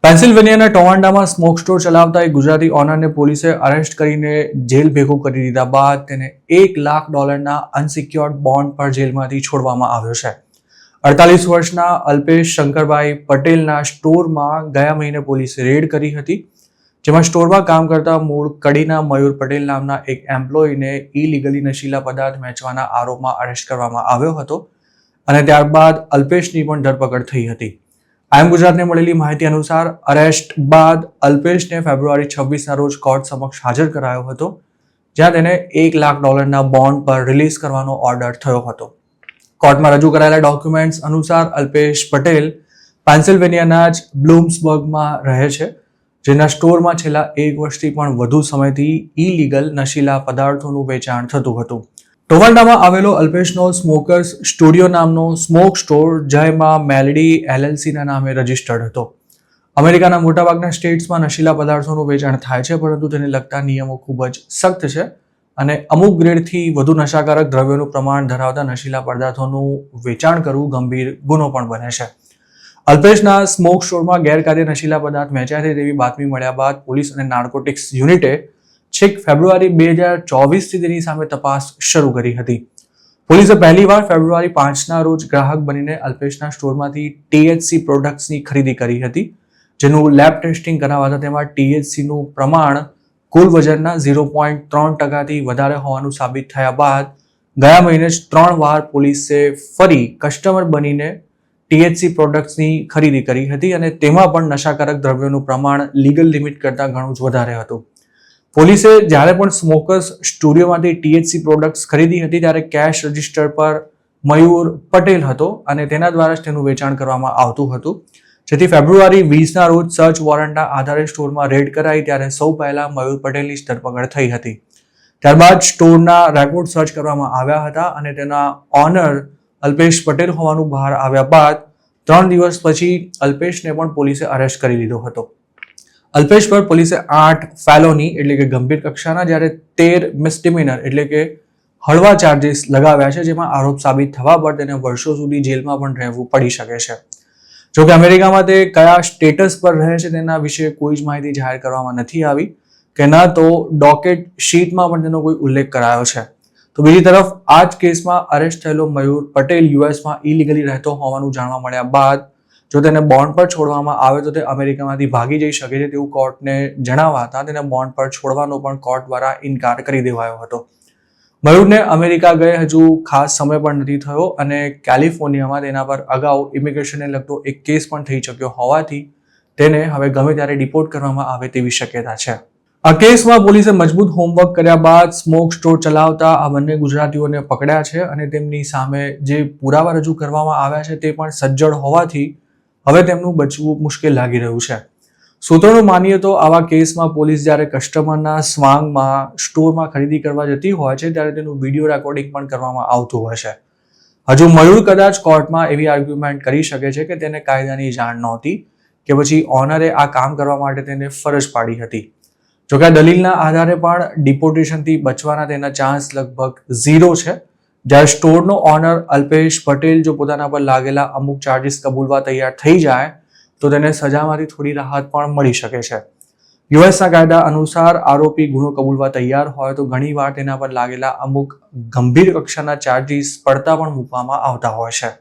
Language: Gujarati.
પેન્સિલ્વેનિયાના ટોવાન્ડામાં સ્મોક સ્ટોર ચલાવતા એક ગુજરાતી ઓનરને પોલીસે અરેસ્ટ કરીને જેલ ભેગું કરી દીધા બાદ તેને $1 લાખ અનસિક્યોર્ડ બોન્ડ પર જેલમાંથી છોડવામાં આવ્યો છે. 48 વર્ષના અલ્પેશ શંકરભાઈ પટેલના સ્ટોરમાં ગયા મહિને પોલીસે રેડ કરી હતી, જેમાં સ્ટોરમાં કામ કરતા મૂળ કડીના મયુર પટેલ નામના એક એમ્પ્લોયીને ઇલીગલી નશીલા પદાર્થ વેચવાના આરોપમાં અરેસ્ટ કરવામાં આવ્યો હતો અને ત્યારબાદ અલ્પેશની પણ ધરપકડ થઈ હતી. આઈએમ ગુજરાતને મળેલી માહિતી અનુસાર અરેસ્ટ બાદ અલ્પેશને ફેબ્રુઆરી 26ના રોજ કોર્ટ સમક્ષ હાજર કરાયો હતો, જ્યાં તેને $1 લાખ બોન્ડ પર રિલીઝ કરવાનો ઓર્ડર થયો હતો. કોર્ટમાં રજૂ કરાયેલા ડોક્યુમેન્ટ્સ અનુસાર અલ્પેશ પટેલ પેન્સિલ્વેનિયાના જ બ્લુમ્સબર્ગમાં રહે છે, જેના સ્ટોરમાં છેલ્લા 1 વર્ષથી પણ વધુ સમયથી ઇલીગલ નશીલા પદાર્થોનું વેચાણ થતું હતું. ટોવાન્ડામાં આવેલો અલ્પેશનો સ્મોકર્સ સ્ટુડિયો નામનો સ્મોક સ્ટોર જયમાં મેલડી LLCના નામે રજિસ્ટર્ડ હતો. અમેરિકાના મોટાભાગના સ્ટેટ્સમાં નશીલા પદાર્થોનું વેચાણ થાય છે, પરંતુ તેને લગતા નિયમો ખૂબ જ સખ્ત છે અને અમુક ગ્રેડથી વધુ નશાકારક દ્રવ્યોનું પ્રમાણ ધરાવતા નશીલા પદાર્થોનું વેચાણ કરવું ગંભીર ગુનો પણ બને છે. અલ્પેશના સ્મોક સ્ટોરમાં ગેરકાયદે નશીલા પદાર્થ વેચાય છે તેવી બાતમી મળ્યા બાદ પોલીસ અને નાર્કોટિક્સ યુનિટે છેક ફેબ્રુઆરી 2024થી તેની સામે તપાસ શરૂ કરી હતી. પોલીસે પહેલીવાર ફેબ્રુઆરી 5ના રોજ ગ્રાહક બનીને અલ્પેશના સ્ટોરમાંથી THC પ્રોડક્ટ્સની ખરીદી કરી હતી, જેનું લેબ ટેસ્ટિંગ કરાવતા તેમાં THCનું પ્રમાણ કુલ વજનના 0.3%થી વધારે હોવાનું સાબિત થયા બાદ ગયા મહિને જ 3 વાર પોલીસે ફરી કસ્ટમર બનીને THC પ્રોડક્ટ્સની ખરીદી કરી હતી અને તેમાં પણ નશાકારક દ્રવ્યોનું પ્રમાણ લીગલ લિમિટ કરતાં ઘણું જ વધારે હતું. પોલીસે જ્યારે પણ સ્મોકર્સ સ્ટુડિયોમાંથી THC પ્રોડક્ટ્સ ખરીદી હતી ત્યારે કેશ રજિસ્ટર પર મયુર પટેલ હતો અને તેના દ્વારા જ તેનું વેચાણ કરવામાં આવતું હતું, જેથી ફેબ્રુઆરી 20ના રોજ સર્ચ વોરંટના આધારે સ્ટોરમાં રેડ કરાઈ ત્યારે સૌ પહેલા મયુર પટેલની જ ધરપકડ થઈ હતી. ત્યારબાદ સ્ટોરના રેકોર્ડ સર્ચ કરવામાં આવ્યા હતા અને તેના ઓનર અલ્પેશ પટેલ હોવાનું બહાર આવ્યા બાદ 3 દિવસ પછી અલ્પેશને પણ પોલીસે અરેસ્ટ કરી લીધો હતો. અલ્પેશ પર પોલીસે 8 ફેલોની એટલે કે ગંભીર કક્ષાના જ્યારે 13 મિસડિમિનર એટલે કે હળવા ચાર્જીસ લગાવ્યા છે, જેમાં આરોપ સાબિત થવા પર તેને વર્ષો સુધી જેલમાં પણ રહેવું પડી શકે છે. જોકે અમેરિકામાં તે કયા સ્ટેટસ પર રહે છે તેના વિશે કોઈ જ માહિતી જાહેર કરવામાં નથી આવી કે ન તો ડોકેટ શીટમાં પણ તેનો કોઈ ઉલ્લેખ કરાયો છે. તો બીજી તરફ આ જ કેસમાં અરેસ્ટ થયેલો મયુર પટેલ યુએસમાં ઇલીગલી રહેતો હોવાનું જાણવા મળ્યા બાદ જો તેને બોન્ડ પર છોડવામાં આવે તો તે અમેરિકામાંથી ભાગી જઈ શકે છે તેવું કોર્ટને જણાવાતા તેને બોન્ડ પર છોડવાનો પણ કોર્ટ દ્વારા ઇનકાર કરી દેવાયો હતો. મયુરને અમેરિકા ગયે હજુ ખાસ સમય પણ નથી થયો અને કેલિફોર્નિયામાં તેના પર અગાઉ ઇમિગ્રેશનને લગતો એક કેસ પણ થઈ ચૂક્યો હોવાથી તેને હવે ગમે ત્યારે ડિપોર્ટ કરવામાં આવે તેવી શક્યતા છે. આ કેસમાં પોલીસે મજબૂત હોમવર્ક કર્યા બાદ સ્મોક સ્ટોર ચલાવતા આ બંને ગુજરાતીઓને પકડ્યા છે અને તેમની સામે જે પુરાવા રજૂ કરવામાં આવ્યા છે તે પણ સજ્જડ હોવાથી હવે તેમનું બચવું મુશ્કેલ લાગી રહ્યું છે. સૂત્રોનું માનીએ તો આવા કેસમાં પોલીસ જ્યારે કસ્ટમરના સ્વાંગમાં સ્ટોરમાં ખરીદી કરવા જતી હોય છે ત્યારે તેનું વિડીયો રેકોર્ડિંગ પણ કરવામાં આવતું હોય છે. હજુ મયુર કદાચ કોર્ટમાં એવી આર્ગ્યુમેન્ટ કરી શકે છે કે તેને કાયદાની જાણ નહોતી કે પછી ઓનરે આ કામ કરવા માટે તેને ફરજ પાડી હતી. જોકે આ દલીલના આધારે પણ ડિપોર્ટેશનથી બચવાના તેના ચાન્સ લગભગ 0 છે. જ્યારે સ્ટોરનો ઓનર અલ્પેશ પટેલ જો પોતાના પર લાગેલા અમુક ચાર્જીસ કબૂલવા તૈયાર થઈ જાય તો તેને સજામાંથી થોડી રાહત પણ મળી શકે છે. યુએસના કાયદા અનુસાર આરોપી ગુનો કબૂલવા તૈયાર હોય તો ઘણીવાર તેના પર લાગેલા અમુક ગંભીર કક્ષાના ચાર્જીસ પડતા પણ મૂકવામાં આવતા હોય છે.